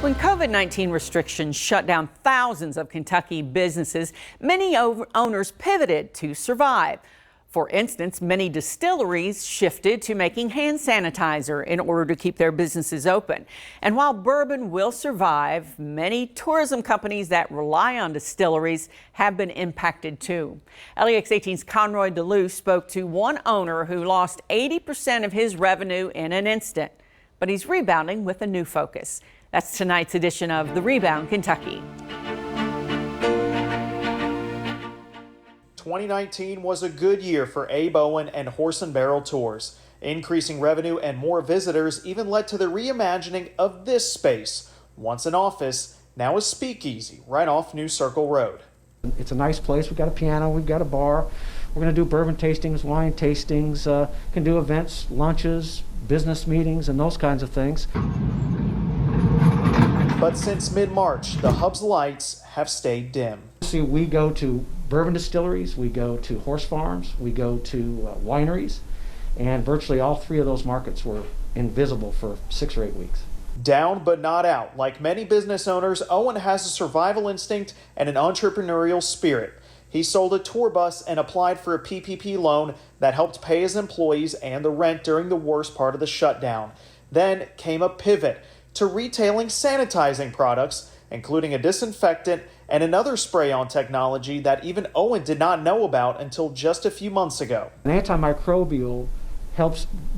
When COVID-19 restrictions shut down thousands of Kentucky businesses, many owners pivoted to survive. For instance, many distilleries shifted to making hand sanitizer in order to keep their businesses open. And while bourbon will survive, many tourism companies that rely on distilleries have been impacted too. LEX 18's Conroy DeLuce spoke to one owner who lost 80% of his revenue in an instant, but he's rebounding with a new focus. That's tonight's edition of The Rebound Kentucky. 2019 was a good year for Abe Owen and Horse and Barrel Tours. Increasing revenue and more visitors even led to the reimagining of this space. Once an office, now a speakeasy right off New Circle Road. It's a nice place. We've got a piano, we've got a bar. We're going to do bourbon tastings, wine tastings, can do events, lunches, business meetings, and those kinds of things. But since mid-March, the hub's lights have stayed dim. See, we go to bourbon distilleries, we go to horse farms, we go to wineries, and virtually all three of those markets were invisible for 6 or 8 weeks. Down but not out. Like many business owners, Owen has a survival instinct and an entrepreneurial spirit. He sold a tour bus and applied for a PPP loan that helped pay his employees and the rent during the worst part of the shutdown. Then came a pivot to retailing sanitizing products, including a disinfectant and another spray-on technology that even Owen did not know about until just a few months ago. An antimicrobial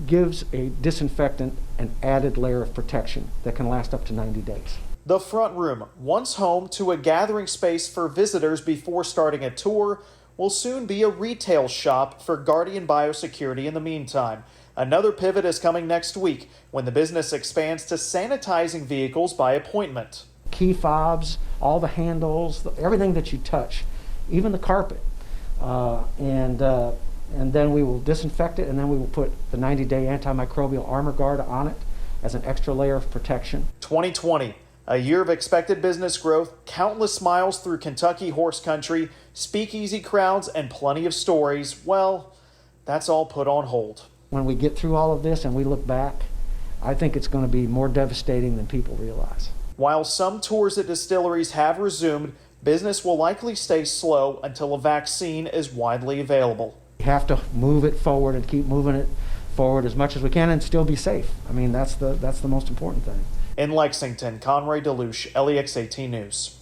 gives a disinfectant an added layer of protection that can last up to 90 days. The front room, once home to a gathering space for visitors before starting a tour, will soon be a retail shop for Guardian Biosecurity in the meantime. Another pivot is coming next week when the business expands to sanitizing vehicles by appointment. Key fobs, all the handles, everything that you touch, even the carpet. And then we will disinfect it, and then we will put the 90-day antimicrobial armor guard on it as an extra layer of protection. 2020, a year of expected business growth, countless miles through Kentucky horse country, speakeasy crowds, and plenty of stories. Well, that's all put on hold. When we get through all of this and we look back, I think it's going to be more devastating than people realize. While some tours at distilleries have resumed, business will likely stay slow until a vaccine is widely available. We have to move it forward and keep moving it forward as much as we can and still be safe. I mean, that's the most important thing. In Lexington, Conroy DeLuce, LEX 18 News.